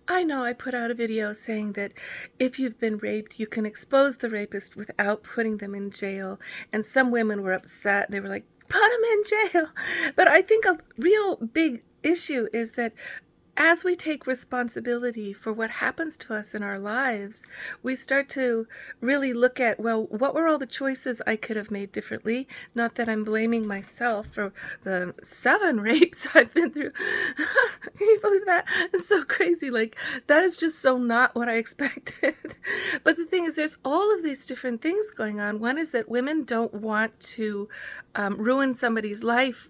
I know I put out a video saying that if you've been raped, you can expose the rapist without putting them in jail. And some women were upset. They were like, put them in jail. But I think a real big issue is that as we take responsibility for what happens to us in our lives, we start to really look at, well, what were all the choices I could have made differently? Not that I'm blaming myself for the 7 rapes I've been through. Can you believe that? It's so crazy. Like, that is just so not what I expected. But the thing is, there's all of these different things going on. One is that women don't want to ruin somebody's life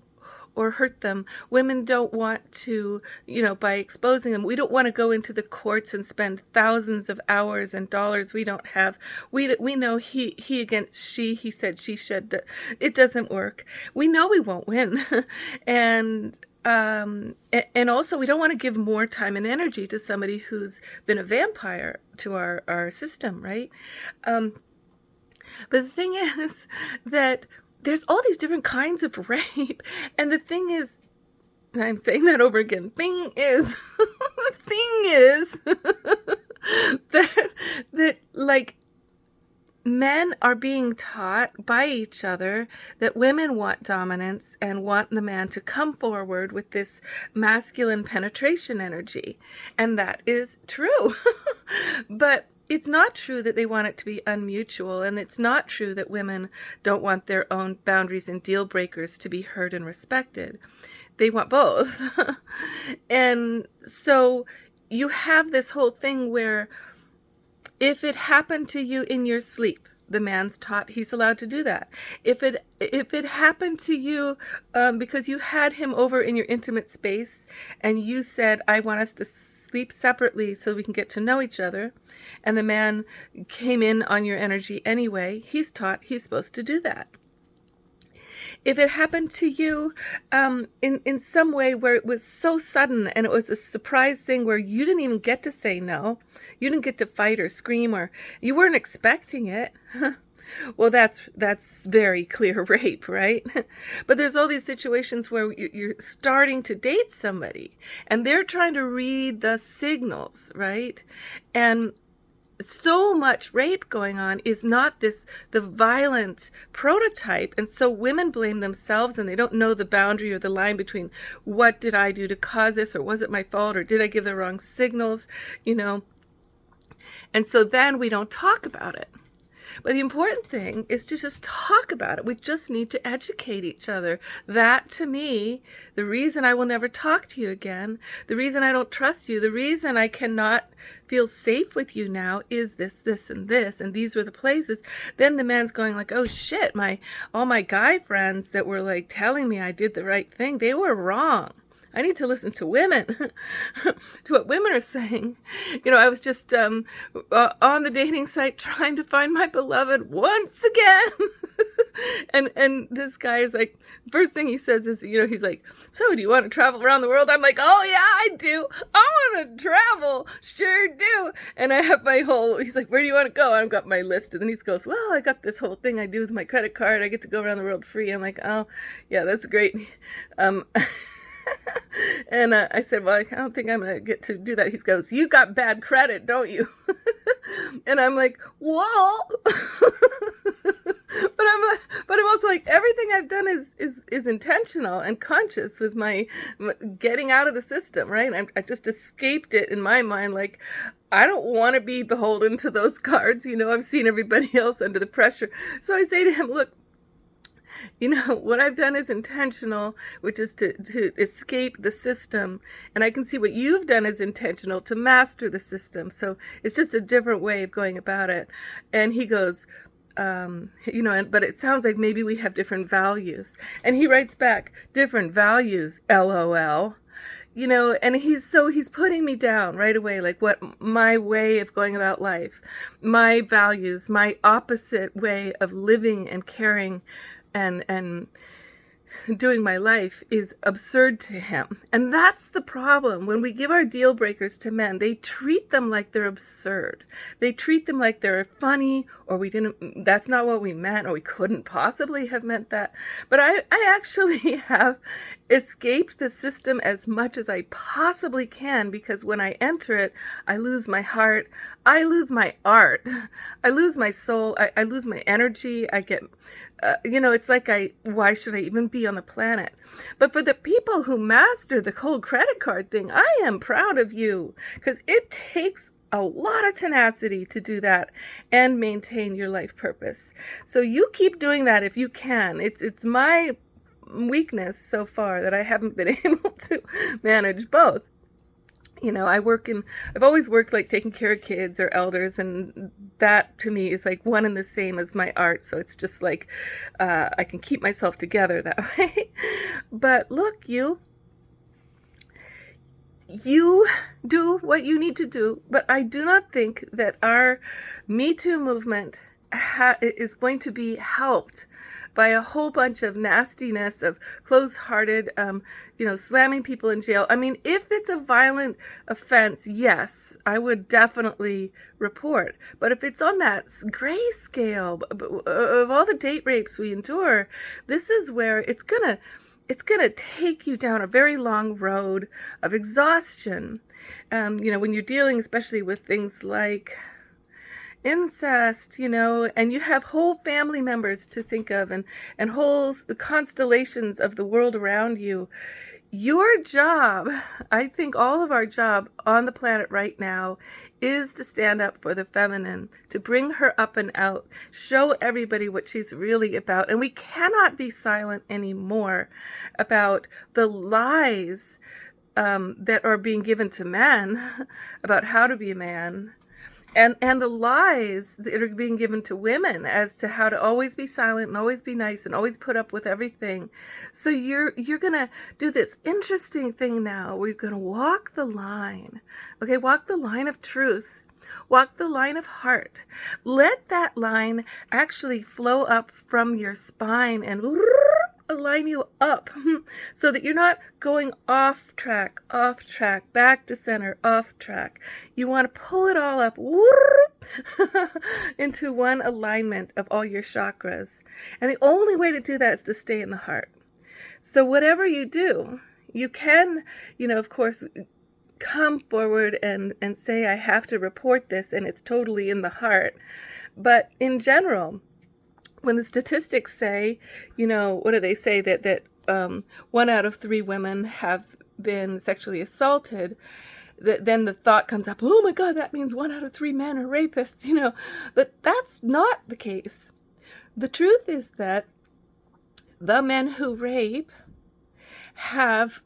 or hurt them. Women don't want to, by exposing them, we don't want to go into the courts and spend thousands of hours and dollars we don't have. We know he against she, he said, she said, that it doesn't work. We know we won't win. And also we don't want to give more time and energy to somebody who's been a vampire to our system, right? But the thing is that there's all these different kinds of rape. And the thing is, I'm saying that over again, the thing is that like men are being taught by each other that women want dominance and want the man to come forward with this masculine penetration energy. And that is true. But it's not true that they want it to be unmutual, and it's not true that women don't want their own boundaries and deal breakers to be heard and respected. They want both. And so you have this whole thing where if it happened to you in your sleep, the man's taught he's allowed to do that. If it happened to you because you had him over in your intimate space and you said, I want us to sleep separately so we can get to know each other, and the man came in on your energy anyway, he's taught he's supposed to do that. If it happened to you in some way where it was so sudden and it was a surprise thing where you didn't even get to say no, you didn't get to fight or scream, or you weren't expecting it, well, that's very clear rape, right? But there's all these situations where you're starting to date somebody and they're trying to read the signals, right? And so much rape going on is not the violent prototype. And so women blame themselves and they don't know the boundary or the line between what did I do to cause this, or was it my fault, or did I give the wrong signals, And so then we don't talk about it. But the important thing is to just talk about it. We just need to educate each other. That, to me, the reason I will never talk to you again, the reason I don't trust you, the reason I cannot feel safe with you now is this, and this, and these were the places. Then the man's going like, oh shit, all my guy friends that were like telling me I did the right thing, they were wrong. I need to listen to women, to what women are saying. I was just on the dating site trying to find my beloved once again. and this guy is like, first thing he says is, he's like, so do you want to travel around the world? I'm like, oh yeah, I do. I want to travel. Sure do. And I have he's like, where do you want to go? I've got my list. And then he goes, well, I got this whole thing I do with my credit card. I get to go around the world free. I'm like, oh yeah, that's great. And I said, well, I don't think I'm going to get to do that. He goes, you got bad credit, don't you? And I'm like, whoa. But I'm also like, everything I've done is intentional and conscious with my getting out of the system, right? I just escaped it in my mind. Like, I don't want to be beholden to those cards. I've seen everybody else under the pressure. So I say to him, look, what I've done is intentional, which is to escape the system. And I can see what you've done is intentional, to master the system. So it's just a different way of going about it. And he goes, but it sounds like maybe we have different values. And he writes back, different values, LOL. And he's putting me down right away, like what my way of going about life, my values, my opposite way of living and caring and doing my life is absurd to him. And that's the problem. When we give our deal breakers to men, they treat them like they're absurd. They treat them like they're funny, or that's not what we meant, or we couldn't possibly have meant that. But I actually have escape the system as much as I possibly can, because when I enter it, I lose my heart, I lose my art, I lose my soul, I lose my energy, I get, it's like why should I even be on the planet? But for the people who master the whole credit card thing, I am proud of you, because it takes a lot of tenacity to do that and maintain your life purpose. So you keep doing that if you can. It's my weakness so far that I haven't been able to manage both. I've always worked like taking care of kids or elders, and that to me is like one and the same as my art. So it's just like I can keep myself together that way. But look, you do what you need to do, but I do not think that our Me Too movement is going to be helped by a whole bunch of nastiness, of close-hearted, slamming people in jail. I mean, if it's a violent offense, yes, I would definitely report. But if it's on that gray scale of all the date rapes we endure, this is where it's gonna take you down a very long road of exhaustion. When you're dealing especially with things like incest, and you have whole family members to think of, and whole constellations of the world around you. Your job, I think all of our job on the planet right now, is to stand up for the feminine, to bring her up and out, show everybody what she's really about. And we cannot be silent anymore about the lies that are being given to men about how to be a man. And the lies that are being given to women as to how to always be silent and always be nice and always put up with everything. So you're gonna do this interesting thing now. We're gonna walk the line. Okay, walk the line of truth. Walk the line of heart. Let that line actually flow up from your spine and align you up so that you're not going off track, back to center, off track. You want to pull it all up into one alignment of all your chakras. And the only way to do that is to stay in the heart. So whatever you do, you can, of course, come forward and say, I have to report this, and it's totally in the heart. But in general, when the statistics say, what do they say, that 1 out of 3 women have been sexually assaulted, then the thought comes up, oh my God, that means 1 out of 3 men are rapists, but that's not the case. The truth is that the men who rape have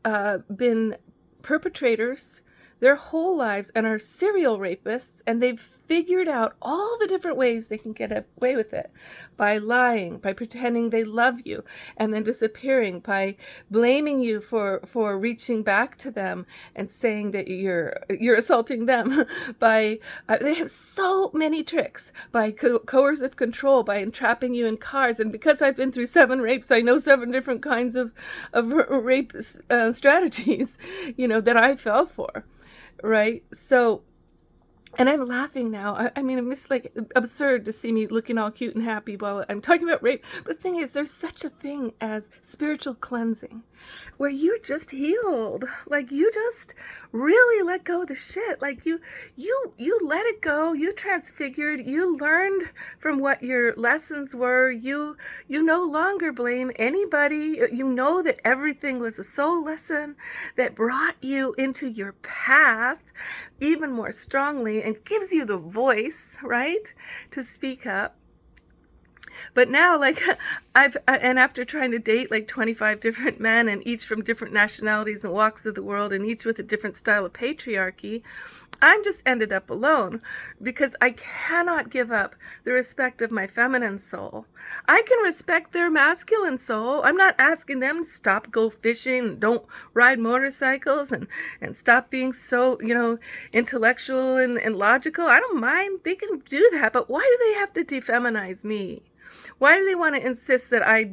been perpetrators their whole lives and are serial rapists, and they've figured out all the different ways they can get away with it, by lying, by pretending they love you and then disappearing, by blaming you for reaching back to them and saying that you're assaulting them, by they have so many tricks, by coercive control, by entrapping you in cars. And because I've been through 7 rapes, I know 7 different kinds of rape strategies that I fell for, right? So, and I'm laughing now. I mean, it's like absurd to see me looking all cute and happy while I'm talking about rape. But the thing is, there's such a thing as spiritual cleansing, where you're just healed. Like, you just really let go of the shit. Like, you let it go. You transfigured. You learned from what your lessons were. You no longer blame anybody. You know that everything was a soul lesson that brought you into your path even more strongly and gives you the voice, right, to speak up. But now, like, and after trying to date like 25 different men, and each from different nationalities and walks of the world, and each with a different style of patriarchy, I'm just ended up alone, because I cannot give up the respect of my feminine soul. I can respect their masculine soul. I'm not asking them to stop, go fishing, don't ride motorcycles, and stop being so, intellectual and logical. I don't mind. They can do that. But why do they have to defeminize me? Why do they want to insist that I,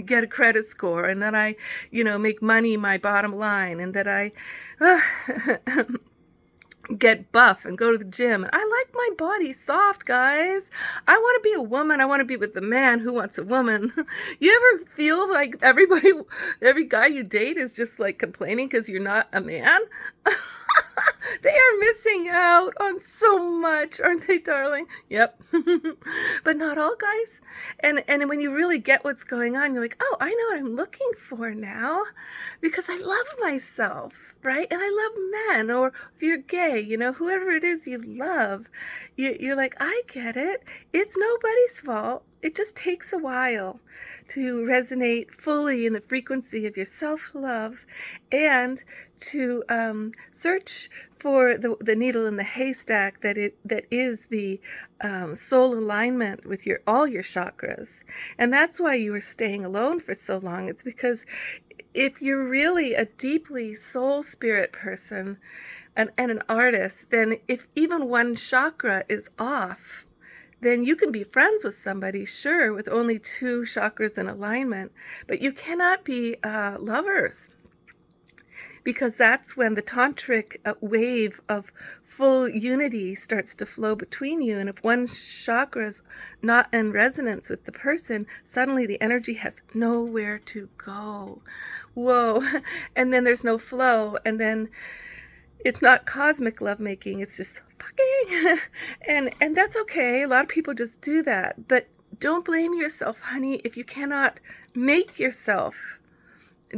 get a credit score, and that I, make money my bottom line, and that I, get buff and go to the gym. And I like my body soft, guys. I want to be a woman. I want to be with the man who wants a woman. You ever feel like every guy you date is just like complaining because you're not a man? They are missing out on so much, aren't they, darling? Yep. But not all guys. And when you really get what's going on, you're like, oh, I know what I'm looking for now, because I love myself, right? And I love men, or if you're gay, whoever it is you love, you're like, I get it. It's nobody's fault. It just takes a while to resonate fully in the frequency of your self-love, and to search for the needle in the haystack that is the soul alignment with all your chakras. And that's why you were staying alone for so long. It's because if you're really a deeply soul spirit person and an artist, then if even one chakra is off, then you can be friends with somebody, sure, with only 2 chakras in alignment, but you cannot be lovers, because that's when the tantric wave of full unity starts to flow between you. And if one chakra is not in resonance with the person, suddenly the energy has nowhere to go. Whoa. And then there's no flow, and then it's not cosmic lovemaking, it's just fucking. And that's okay. A lot of people just do that. But don't blame yourself, honey, if you cannot make yourself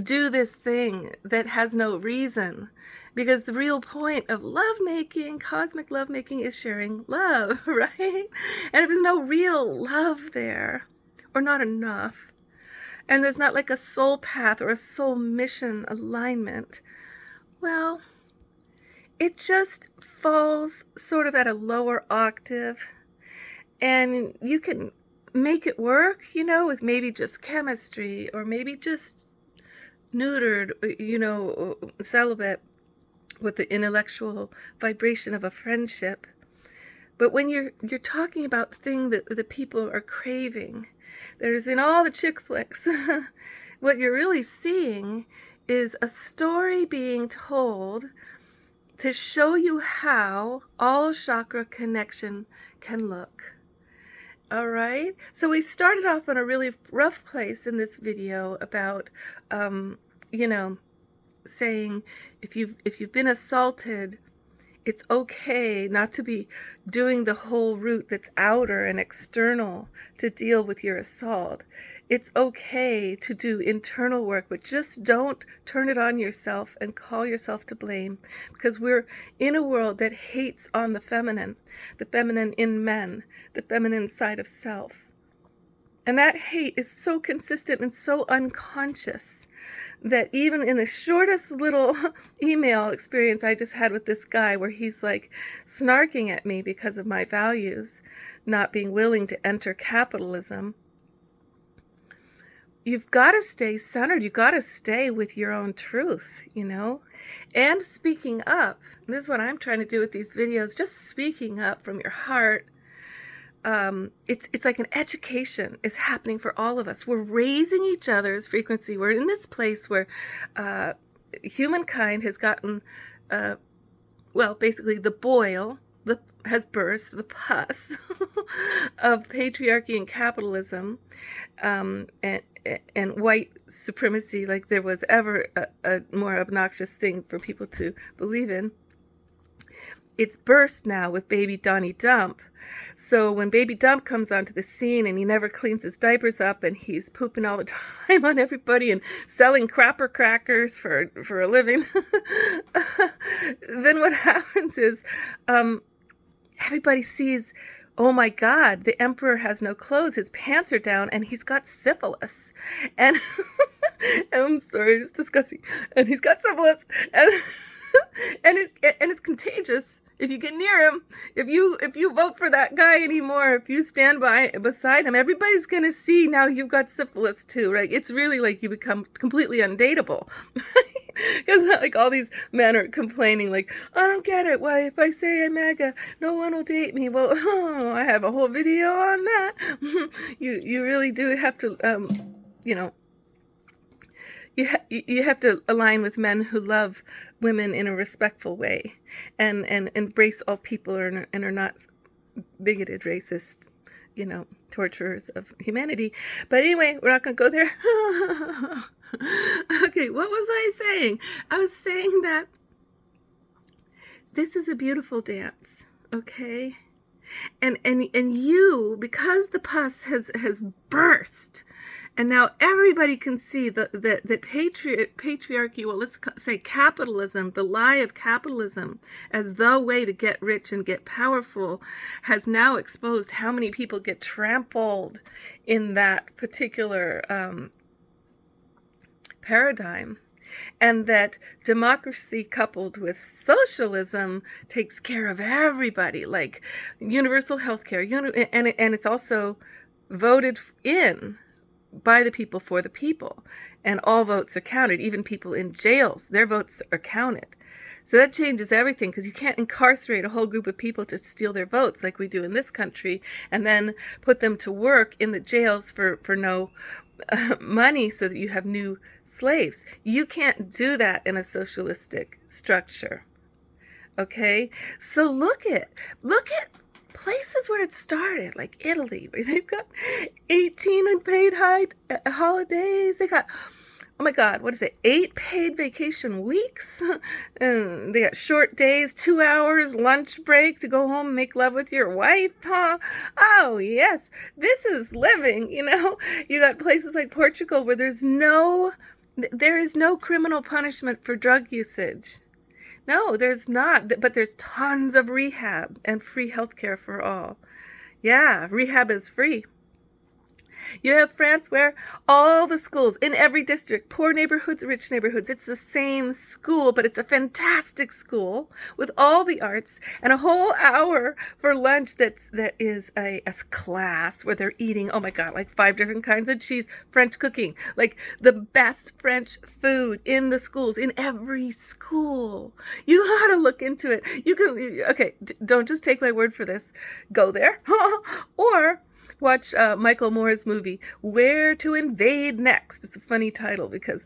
do this thing that has no reason. Because the real point of lovemaking, cosmic lovemaking, is sharing love, right? And if there's no real love there, or not enough, and there's not like a soul path or a soul mission alignment, well, it just falls sort of at a lower octave, and you can make it work, with maybe just chemistry, or maybe just neutered, celibate, with the intellectual vibration of a friendship. But when you're talking about the thing that the people are craving, there's in all the chick flicks, what you're really seeing is a story being told to show you how all chakra connection can look. All right, so we started off on a really rough place in this video about, saying if you've been assaulted, it's okay not to be doing the whole route that's outer and external to deal with your assault. It's okay to do internal work, but just don't turn it on yourself and call yourself to blame, because we're in a world that hates on the feminine in men, the feminine side of self. And that hate is so consistent and so unconscious that even in the shortest little email experience I just had with this guy, where he's like snarking at me because of my values, not being willing to enter capitalism, you've got to stay centered. You've got to stay with your own truth, and speaking up. And this is what I'm trying to do with these videos, just speaking up from your heart. It's like an education is happening for all of us. We're raising each other's frequency. We're in this place where humankind has gotten, basically the boil has burst, the pus of patriarchy and capitalism, and white supremacy, like there was ever a more obnoxious thing for people to believe in. It's burst now with baby Donnie Dump. So when baby Dump comes onto the scene and he never cleans his diapers up and he's pooping all the time on everybody and selling crapper crackers for a living, then what happens is everybody sees, oh my God, the emperor has no clothes, his pants are down, and he's got syphilis. And I'm sorry, it's disgusting. And he's got syphilis, and it's contagious. If you get near him, if you vote for that guy anymore, if you stand beside him, everybody's gonna see now you've got syphilis too, right? It's really like you become completely undateable. Because like all these men are complaining, like, I don't get it. Why, if I say I'm MAGA, no one will date me. Well, I have a whole video on that. You really do have to, you have to align with men who love women in a respectful way, and embrace all people, and are not bigoted, racist, torturers of humanity. But anyway, we're not going to go there. Okay, what was I saying? I was saying that this is a beautiful dance, okay? And you, because the pus has burst, and now everybody can see that patriarchy, well, let's say capitalism, the lie of capitalism as the way to get rich and get powerful, has now exposed how many people get trampled in that particular paradigm. And that democracy coupled with socialism takes care of everybody, like universal health care, and it's also voted in by the people for the people, and all votes are counted. Even people in jails, their votes are counted. So that changes everything, because you can't incarcerate a whole group of people to steal their votes like we do in this country, and then put them to work in the jails for no money, so that you have new slaves. You can't do that in a socialistic structure. Okay? So look at places where it started, like Italy, where they've got 18 unpaid holidays. They got, oh my God, what is it? 8 paid vacation weeks. And they got short days, 2 hours lunch break to go home and make love with your wife, huh? Oh yes, this is living. You got places like Portugal where there is no criminal punishment for drug usage. No, there's not, but there's tons of rehab and free healthcare for all. Yeah, rehab is free. You have France, where all the schools in every district, poor neighborhoods, rich neighborhoods, it's the same school, but it's a fantastic school with all the arts, and a whole hour for lunch that is a class where they're eating, oh my God, like 5 different kinds of cheese, French cooking, like the best French food in the schools, in every school. You gotta look into it. You can, okay, don't just take my word for this. Go there. Or watch Michael Moore's movie, Where to Invade Next. It's a funny title, because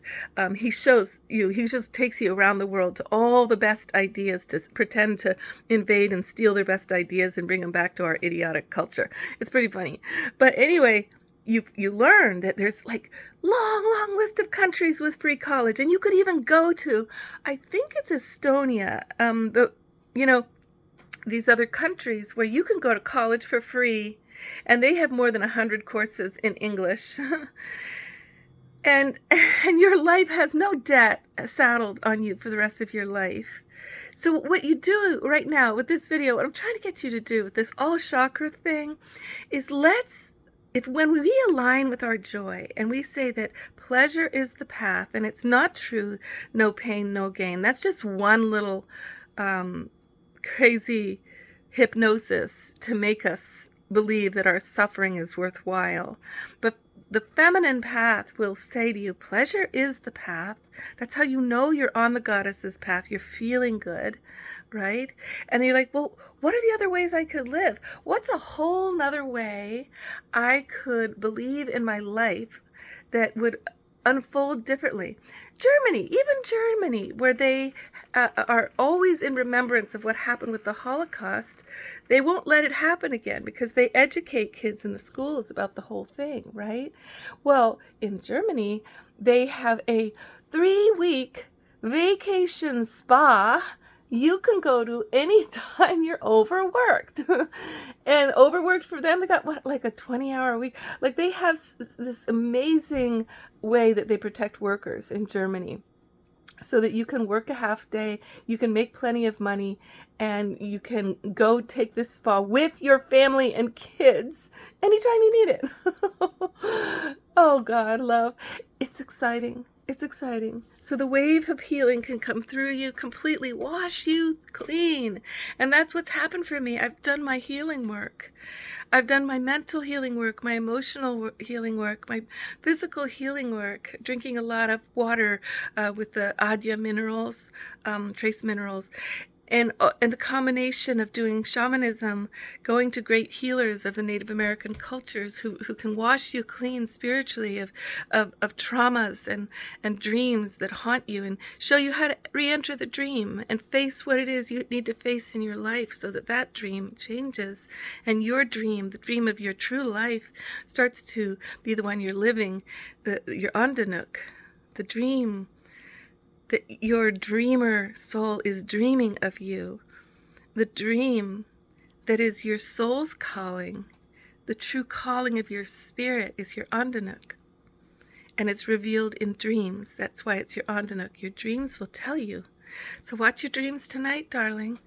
he just takes you around the world to all the best ideas, to pretend to invade and steal their best ideas and bring them back to our idiotic culture. It's pretty funny. But anyway, you learn that there's like long list of countries with free college, and you could even go to, I think it's Estonia, these other countries where you can go to college for free, and they have more than 100 courses in English. and your life has no debt saddled on you for the rest of your life. So what you do right now with this video, what I'm trying to get you to do with this all chakra thing, is when we align with our joy and we say that pleasure is the path, and it's not true, no pain, no gain. That's just one little crazy hypnosis to make us believe that our suffering is worthwhile. But the feminine path will say to you, pleasure is the path. That's how you know you're on the goddess's path. You're feeling good, right? And you're like, well, what are the other ways I could live? What's a whole nother way I could believe in my life that would unfold differently? Even Germany, where they are always in remembrance of what happened with the Holocaust, they won't let it happen again, because they educate kids in the schools about the whole thing, right? Well, in Germany, they have a 3-week vacation spa you can go to anytime you're overworked. And overworked for them, they got like a 20-hour week. Like, they have this amazing way that they protect workers in Germany, so that you can work a half day, you can make plenty of money, and you can go take this spa with your family and kids anytime you need it. Oh God, love. It's exciting. It's exciting. So the wave of healing can come through you, completely wash you clean. And that's what's happened for me. I've done my healing work. I've done my mental healing work, my emotional healing work, my physical healing work, drinking a lot of water with the Adya minerals, trace minerals. And the combination of doing shamanism, going to great healers of the Native American cultures who can wash you clean spiritually of traumas and dreams that haunt you, and show you how to re-enter the dream and face what it is you need to face in your life, so that that dream changes and your dream, the dream of your true life, starts to be the one you're living, your Andanook, the dream that your dreamer soul is dreaming of you, the dream that is your soul's calling, the true calling of your spirit is your Andanook. And it's revealed in dreams. That's why it's your Andanook. Your dreams will tell you. So watch your dreams tonight, darling.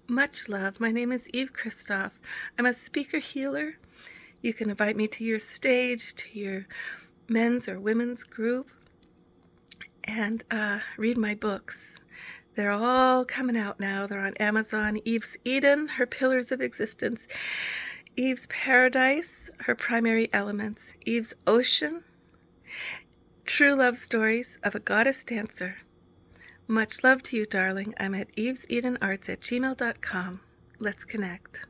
Much love. My name is Eve Christoph. I'm a speaker healer. You can invite me to your stage, to your men's or women's group, and read my books. They're all coming out now. They're on Amazon. Eve's Eden, Her Pillars of Existence. Eve's Paradise, Her Primary Elements. Eve's Ocean, True Love Stories of a Goddess Dancer. Much love to you, darling. I'm at evesedenarts@gmail.com. Let's connect.